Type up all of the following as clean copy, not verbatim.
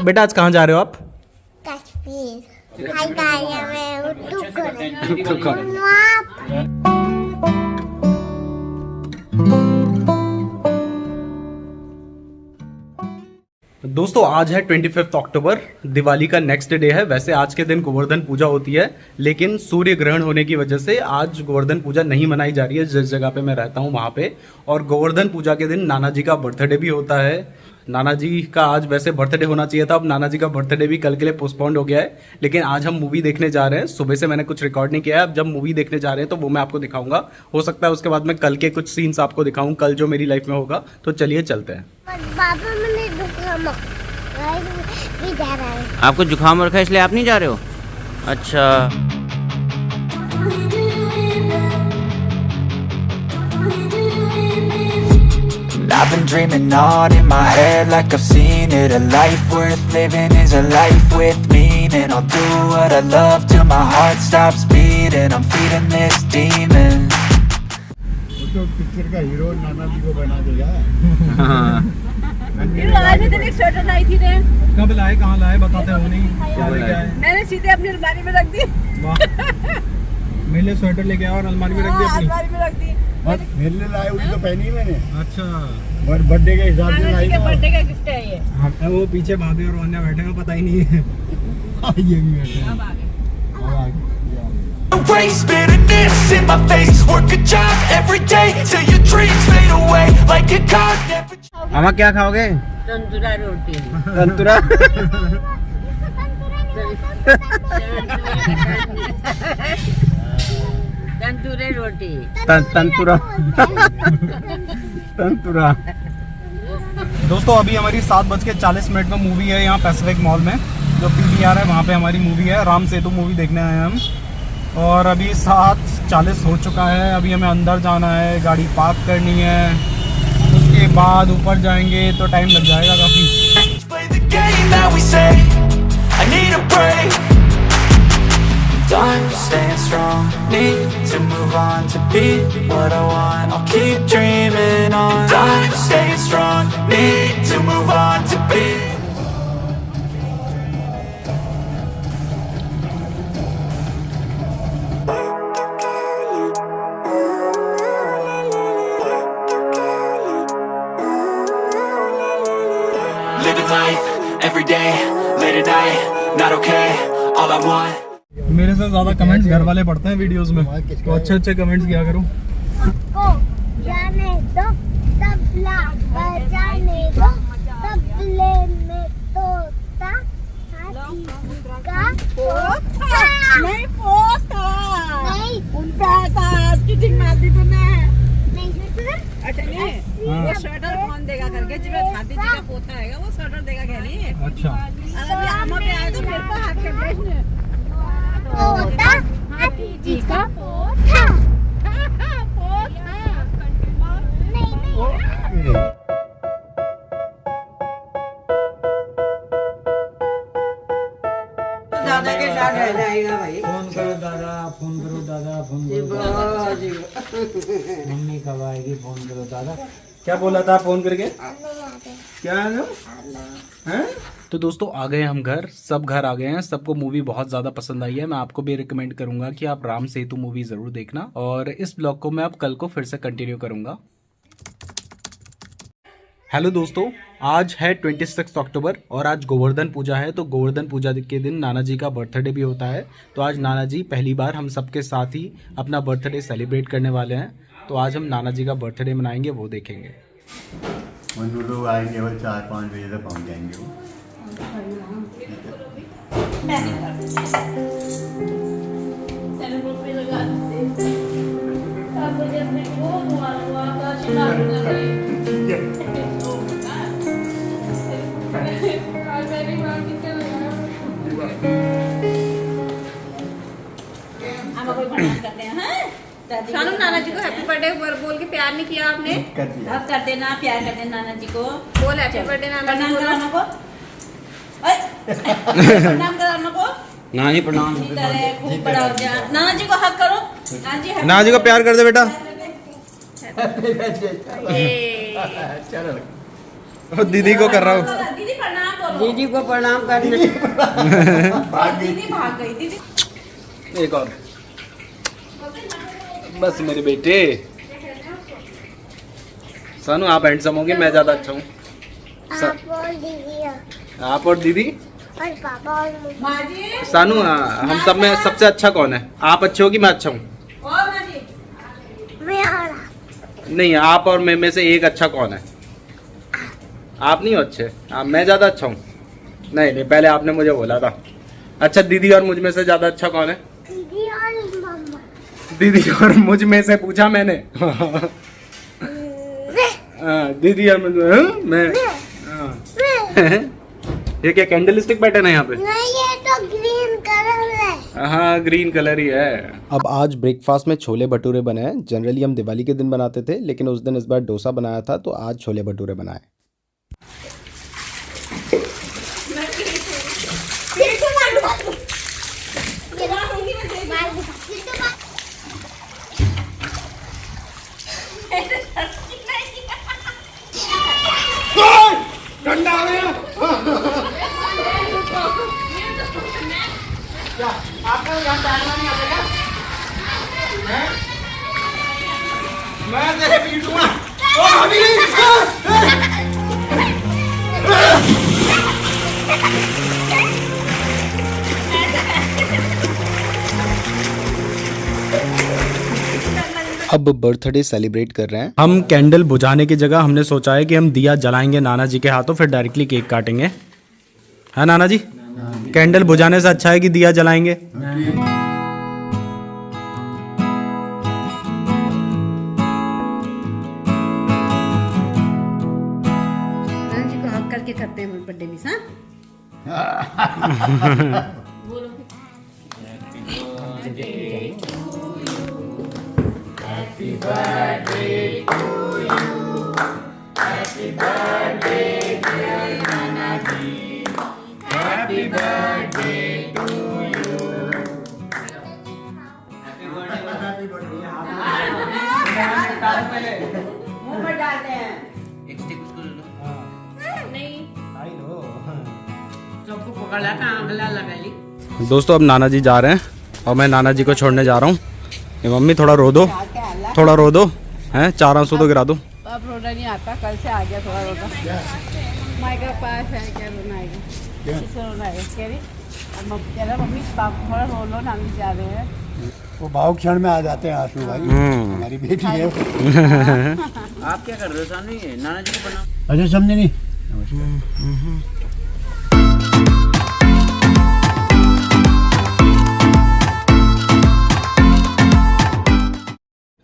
बेटा आज कहाँ जा रहे हो आप? कश्मीर। दोस्तों आज है 25 अक्टूबर, दिवाली का नेक्स्ट डे है। वैसे आज के दिन गोवर्धन पूजा होती है, लेकिन सूर्य ग्रहण होने की वजह से आज गोवर्धन पूजा नहीं मनाई जा रही है जिस जगह पे मैं रहता हूँ वहाँ पे। और गोवर्धन पूजा के दिन नाना जी का बर्थडे भी होता है। नाना जी का आज वैसे बर्थडे होना चाहिए था, अब नाना जी का बर्थडे भी कल के लिए पोस्टपोन्ड हो गया है। लेकिन आज हम मूवी देखने जा रहे हैं। सुबह से मैंने कुछ रिकॉर्ड नहीं किया है, अब जब मूवी देखने जा रहे हैं तो वो मैं आपको दिखाऊंगा। हो सकता है उसके बाद मैं कल के कुछ सीन्स आपको दिखाऊं, कल जो मेरी लाइफ में होगा। तो चलिए चलते हैं। आपको जुकाम रखा है इसलिए आप नहीं जा रहे हो? अच्छा। I've been dreaming on in my head like I've seen it. A life worth living is a life with meaning. I'll do what I love till my heart stops beating. I'm feeding this demon. तो picture का hero नाना जी को बना देगा। आज दिन एक sweater लाई थी ने। कब लाए, कहाँ लाए, बताते हो नहीं? क्या लेके आए? मैंने सीधे अपनी अलमारी में रख दी। मेरे स्वेटर लेके आया और अलमारी में रख दी अपनी। अलमारी में रख दी। और मेरे लिए लाए, उसी तो पहनी है मैंने। अच्छा, बर्थडे के हिसाब से लाई। बर्थडे का गिफ्ट है ये। हाँ, वो पीछे भाभी और वन्या बैठे हैं, पता ही नहीं है। ये भी बैठे हैं। अब आगे। Erase bitterness in my face. Work a job every day till your dreams fade away like a card never. मामा क्या खाओगे? तंदूरा रोटी। तंतुरा। तंदूरी रोटी। तंतुरा। तंतुरा। दोस्तों अभी हमारी 7:40 में मूवी है यहाँ पैसिफिक मॉल में, जो PVR है वहाँ पे हमारी मूवी है। राम सेतु मूवी देखने आए हैं हम। और अभी 7:40 हो चुका है। अभी हमें अंदर जाना है, गाड़ी पार्क करनी है, उसके बाद ऊपर जाएंगे तो टाइम लग जाएगा काफ़ी। Play the game that we say. I need a break. I'm staying strong. Need to move on to be what I want. I'll keep dreaming on. I'm staying strong. Need to move on to be. Living life every day, late at night, not okay. All I want. मेरे से ज़्यादा comments घर वाले पढ़ते हैं videos में, तो अच्छे अच्छे कमेंट्स किया करो। जाने दो तबला बजाने दो, तबले में तोता हाथी का पोता। नहीं पोता। नहीं उनका था। चीटिंग मार दी तूने। नहीं सुना? अच्छा नहीं, वो स्वेटर कौन देगा करके, जिसमें हाथी जी का पोता है वो स्वेटर देगा कह रही है। अच्छा, अगर आमा पे आए तो मेरे को हाथ कर दे इसने। पोता हाथी जी का पोता। नहीं नहीं दादा के साथ रह जाएगा भाई। फोन करो दादा, फोन करो दादा, फोन करो। मम्मी कब आएगी? फोन करो दादा। क्या बोला था फोन करके? क्या है? तो दोस्तों आ गए हम घर, सब घर आ गए हैं। सबको मूवी बहुत ज़्यादा पसंद आई है। मैं आपको भी रिकमेंड करूंगा कि आप राम सेतु मूवी ज़रूर देखना। और इस ब्लॉग को मैं अब कल को फिर से कंटिन्यू करूंगा। हेलो दोस्तों, आज है 26 अक्टूबर और आज गोवर्धन पूजा है। तो गोवर्धन पूजा के दिन नाना जी का बर्थडे भी होता है। तो आज नाना जी पहली बार हम सबके साथ ही अपना बर्थडे सेलिब्रेट करने वाले हैं। तो आज हम नाना जी का बर्थडे मनाएंगे, वो देखेंगे। लोग आएंगे और 4-5 बजे तक पहुँच जाएंगे वो। शानू नाना जी को हैप्पी बर्थडे बोल के प्यार नहीं किया आपने? अब कर देना, प्यार कर देना नाना जी को। बोल हैप्पी बर्थडे नाना जी को। प्रणाम करो नाना को। नाना जी प्रणाम। खूब बड़ा हो गया। नाना जी को हक करो। नाना जी को प्यार कर दे बेटा। चलो दीदी को कर रहा हूँ। दीदी प्रणाम दीदी को प्रणाम करना। दीदी भाग गई दीदी। एक और बस मेरे बेटे। सानू आप हैंडसम होंगे, मैं ज्यादा अच्छा हूँ। आप और दीदी आप और दीदी और पापा और मम्मी। माँ जी सानू हम सब में सबसे अच्छा कौन है? आप अच्छे हो कि मैं अच्छा हूँ? और माँ जी मैं और नहीं, आप और मैं में से एक अच्छा कौन है? आप नहीं हो अच्छे, मैं ज्यादा अच्छा हूँ। नहीं नहीं, पहले आपने मुझे बोला था। अच्छा, दीदी और मुझ में से ज्यादा अच्छा कौन है? दीदी और मम्मा। दीदी और मुझ में से पूछा मैंने। दीदी और मुझ में मैं। ये क्या कैंडल स्टिक पैटर्न है यहाँ पे? नहीं, ये तो ग्रीन कलर है। हाँ, ग्रीन कलर ही है। अब आज ब्रेकफास्ट में छोले भटूरे बने हैं। जनरली हम दिवाली के दिन बनाते थे, लेकिन उस दिन इस बार डोसा बनाया था, तो आज छोले भटूरे बनाए। अब बर्थडे सेलिब्रेट कर रहे हैं। हम कैंडल बुझाने की जगह हमने सोचा है कि हम दिया जलाएंगे नाना जी के हाथों, फिर डायरेक्टली केक काटेंगे। है नाना जी? कैंडल बुझाने से अच्छा है कि दिया जलाएंगे। जी को हक करके करते हैं बर्थडे मिस। मुंह में डालते हैं। एक स्टिक उसको ले लो। सबको पकड़ा था, आंगला लगा ली। दोस्तों, अब नाना जी जा रहे हैं और मैं नाना जी को छोड़ने जा रहा हूँ। ये मम्मी थोड़ा रो दो, थोड़ा रो दो, हैं 4 आंसू तो गिरा दो। अब रोना नहीं आता, कल से आ गया थोड़ा रोना। मायका पास है, क्या रोना आएगा? किससे रोना आएगा? कह रही अब कह रहा मम्मी पापा थोड़ा रो लो, नानी जा रहे हैं। वो भाव क्षण में आ जाते हैं आंसू भाई। हमारी बेटी है। आप क्या कर रहे हो सानू? ये नाना जी को प्रणाम। अच्छा, समझे नहीं।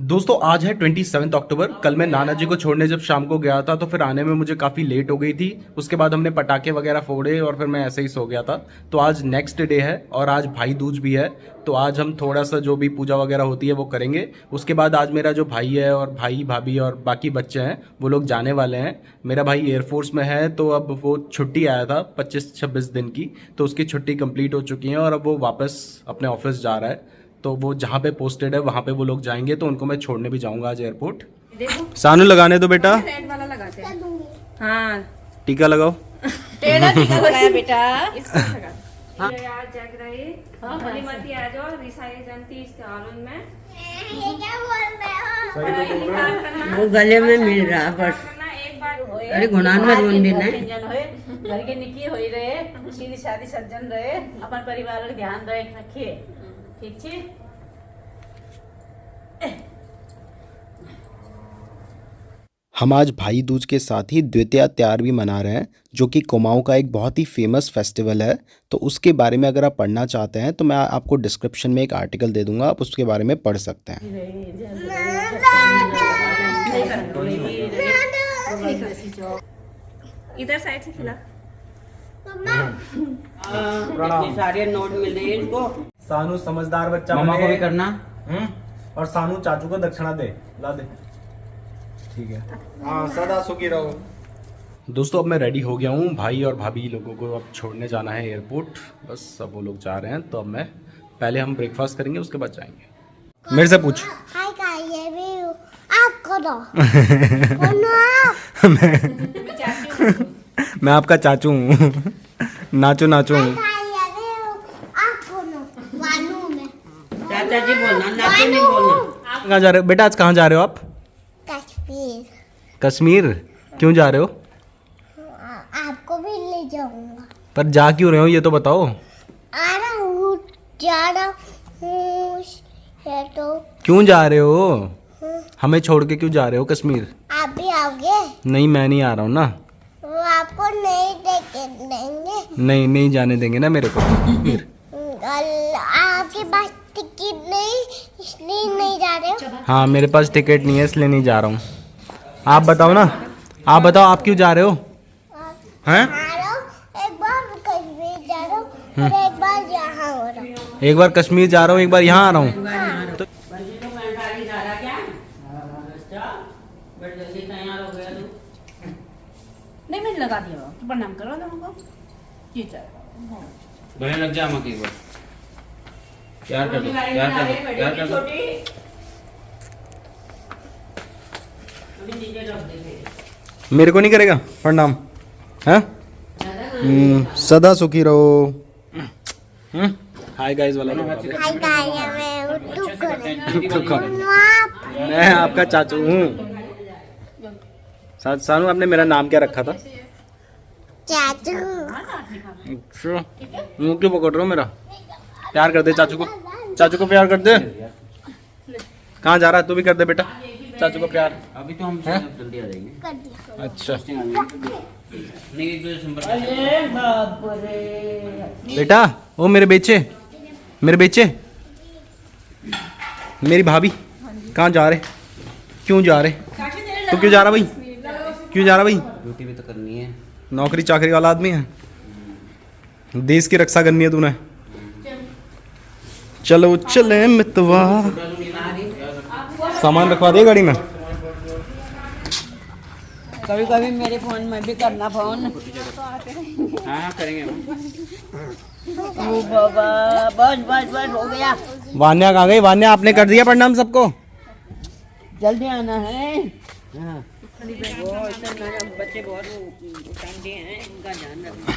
दोस्तों, आज है 27 अक्टूबर। कल मैं नाना जी को छोड़ने जब शाम को गया था तो फिर आने में मुझे काफ़ी लेट हो गई थी। उसके बाद हमने पटाखे वगैरह फोड़े और फिर मैं ऐसे ही सो गया था। तो आज नेक्स्ट डे है और आज भाई दूज भी है। तो आज हम थोड़ा सा जो भी पूजा वगैरह होती है वो करेंगे। उसके बाद आज मेरा जो भाई है और भाई भाभी और बाकी बच्चे हैं वो लोग जाने वाले हैं। मेरा भाई एयरफोर्स में है, तो अब वो छुट्टी आया था 25-26 दिन की, तो उसकी छुट्टी कंप्लीट हो चुकी है और अब वो वापस अपने ऑफिस जा रहा है। तो वो जहाँ पे पोस्टेड है वहाँ पे वो लोग जाएंगे, तो उनको मैं छोड़ने भी जाऊँगा आज एयरपोर्ट। सानू लगाने दो बेटा, रेड वाला लगाते हैं। हाँ टीका लगाओ। टेढ़ा टीका लगाया बेटा। इसको लगा। आज जग रही भली मती आ जाओ रिसाई जनती इस त्योहारों में। ये क्या बोल रहे हो? वो गले में मिल रहा बस। एक बार अरे गुणान में रोन देना है। घर के निकी होई रहे, सीधी शादी सज्जन रहे, अपन परिवार का ध्यान रखे, ठीक है। हम आज भाई दूज के साथ ही द्वितीया त्योहार भी मना रहे हैं, जो कि कुमाऊं का एक बहुत ही फेमस फेस्टिवल है। तो उसके बारे में अगर आप पढ़ना चाहते हैं तो मैं आपको डिस्क्रिप्शन में एक आर्टिकल दे दूंगा, आप उसके बारे में पढ़ सकते हैं। इधर साइड से खिला। इतने सारे नोट मिल रहे हैं इसको। सानू समझदार बच्चा मामा को भी करना। और सानू चाचू को दक्षिणा दे, ला दे। ठीक है, हाँ सदा सुखी रहो। दोस्तों, अब मैं रेडी हो गया हूँ। भाई और भाभी लोगों को अब छोड़ने जाना है एयरपोर्ट। बस सब वो लोग जा रहे हैं, तो अब मैं पहले हम ब्रेकफास्ट करेंगे, उसके बाद जाएंगे। मेरे से पूछ। हाय गाइस, ये भी आप करो। कौन आप? मैं आपका चाचू हूँ। नाचू नाचू हूँ। आपको नो वानू में चाचा जी बोलना, नाचो नहीं बोलना। कहाँ जा रहे हो बेटा? आज कहाँ जा रहे हो आप? कश्मीर कश्मीर? क्यों जा रहे हो? आपको भी ले जाऊंगा। पर जा क्यों रहे हो ये तो बताओ। आ रहा हूँ, जा रहा हूँ, है तो क्यों जा रहे हो? हमें छोड़ के क्यों जा रहे हो कश्मीर? आप भी आओगे? नहीं मैं नहीं आ रहा हूँ ना। वो आपको नहीं देंगे। नहीं नहीं जाने देंगे ना मेरे को कश्मीर। आपके पास टिकट नहीं इसलिए नहीं जा रहे हो? हाँ मेरे पास टिकट नहीं है इसलिए नहीं जा रहा हूँ। आप बताओ ना, आप बताओ आप क्यों जा रहे हो? हैं? आ रहा हूँ, एक बार कश्मीर जा रहा हूँ और एक बार यहाँ हो रहा हूँ। एक बार कश्मीर जा रहा हूँ, एक बार यहाँ आ रहा हूँ। तो नहीं मैंने लगा दिया तो प्रणाम करो तुमको। जी चल बहन लग जा मत एक बार। प्यार कर दो, प्यार कर दो, प्यार कर दो। मेरे को नहीं करेगा प्रणाम? हैं? सदा सुखी रहो। हाय गाइस वाला हाय गाइस, मैं उर्दू तो कौन? आप मैं आपका चाचू हूँ। सानू आपने मेरा नाम क्या रखा था? चाचू। अच्छा मुँह क्यों पकड़ रहे हो मेरा? प्यार कर दे चाचू को, चाचू को प्यार कर दे। कहाँ जा रहा है? तू भी कर दे बेटा चाचू को प्यार। अभी तो हम जल्दी आ जाएंगे। कर दिया। अच्छा नहीं एक दो दिसंबर। बेटा ओ मेरे बेचे, मेरे बेचे, मेरी भाभी कहाँ जा रहे? क्यों जा रहे? तू क्यों जा रहा भाई? क्यों जा रहा भाई? ड्यूटी भी तो करनी है। नौकरी चाकरी वाला आदमी है, देश की रक्षा करनी है तूने। चलो चले मितवा। सामान रखवा दे गाड़ी में। कभी कभी मेरे फोन में भी करना फोन। हाँ करेंगे। ओ बाबा बस बस बस हो गया। वान्या कहाँ गई? वान्या आपने कर दिया प्रणाम सबको? जल्दी आना है। हाँ बच्चे बहुत ठंडे हैं, इनका ध्यान रखना।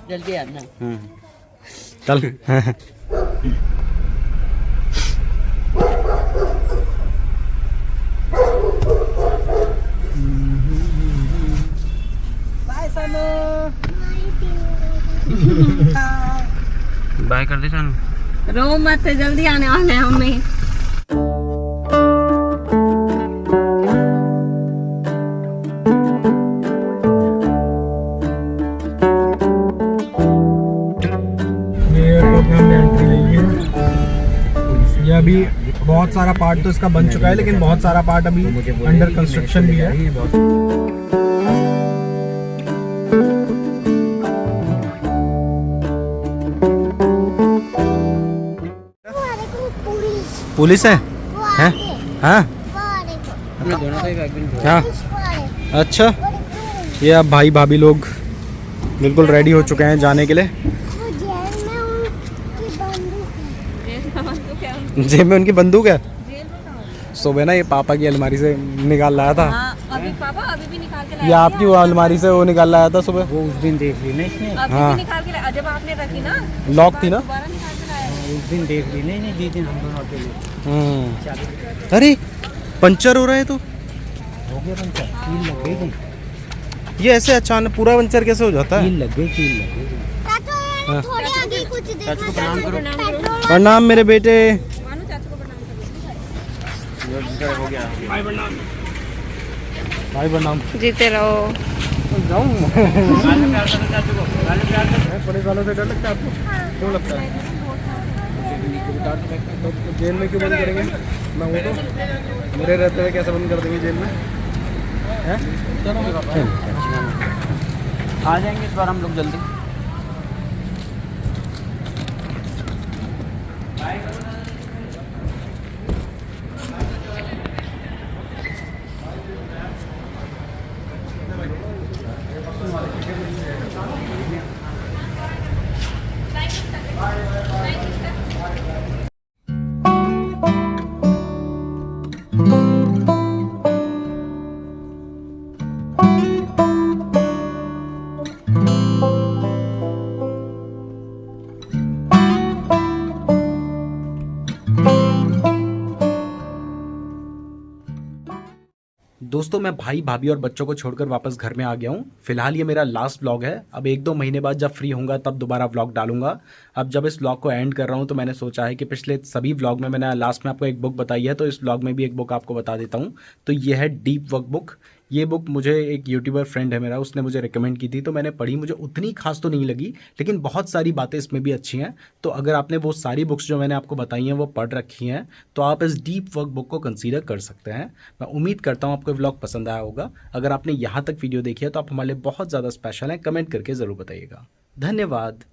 जल्दी आना। चल बाय सानू। बाय कर दे सानू। रो मत, जल्दी आने वाले हैं मम्मी। ये अभी बहुत सारा पार्ट तो इसका बन चुका है, लेकिन बहुत सारा पार्ट अभी अंडर कंस्ट्रक्शन भी है। पुलिस है? हैं? हाँ दोनों का ही बैग हाँ अच्छा। ये अब भाई भाभी लोग बिल्कुल रेडी हो चुके हैं जाने के लिए। जेब में उनकी बंदूक है। सुबह ना ये पापा की अलमारी से निकाल लाया था। अभी पापा अभी भी निकाल के ये आपकी वो अलमारी से वो निकाल लाया था सुबह। वो उस दिन देख ली ना इसने, अभी हाँ। भी निकाल के लाया, जब आपने रखी ना लॉक थी ना। दोबारा निकाल के लाया। उस दिन देख ली नहीं जिस दिन हम दोनों अकेले अरे पंचर हो रहा है तो हो गया पंचर। कील लग गई थी। ये ऐसे अचानक पूरा पंचर कैसे हो जाता है? कील लग गई। हाँ। थोड़े आगे कुछ देखा प्रणाम करो। पेट्रोल प्रणाम मेरे बेटे। मानो चाचू को प्रणाम हो गया। भाई प्रणाम। जीते रहो। जाऊँ प्यार कर दो चाचू को। प्यार कर दो। बड़े सालों से डर लगता है आपको? क्यों लगता है? तो जेल में क्यों बंद करेंगे? मैं हूँ तो मेरे रहते हुए कैसे बंद कर देंगे जेल में? हैं? आ जाएंगे इस बार हम लोग जल्दी। दोस्तों मैं भाई भाभी और बच्चों को छोड़कर वापस घर में आ गया हूँ। फिलहाल ये मेरा लास्ट व्लॉग है। अब 1-2 महीने बाद जब फ्री होऊंगा तब दोबारा व्लॉग डालूंगा। अब जब इस व्लॉग को एंड कर रहा हूँ तो मैंने सोचा है कि पिछले सभी व्लॉग में मैंने लास्ट में आपको एक बुक बताई है, तो इस व्लॉग में भी एक बुक आपको बता देता हूँ। तो ये है डीप वर्क बुक। ये बुक मुझे एक यूट्यूबर फ्रेंड है मेरा, उसने मुझे रिकमेंड की थी, तो मैंने पढ़ी। मुझे उतनी खास तो नहीं लगी, लेकिन बहुत सारी बातें इसमें भी अच्छी हैं। तो अगर आपने वो सारी बुक्स जो मैंने आपको बताई हैं वो पढ़ रखी हैं तो आप इस डीप वर्क बुक को कंसीडर कर सकते हैं। मैं उम्मीद करता हूँ आपको व्लॉग पसंद आया होगा। अगर आपने यहाँ तक वीडियो देखी है तो आप हमारे लिए बहुत ज़्यादा स्पेशल हैं। कमेंट करके ज़रूर बताइएगा। धन्यवाद।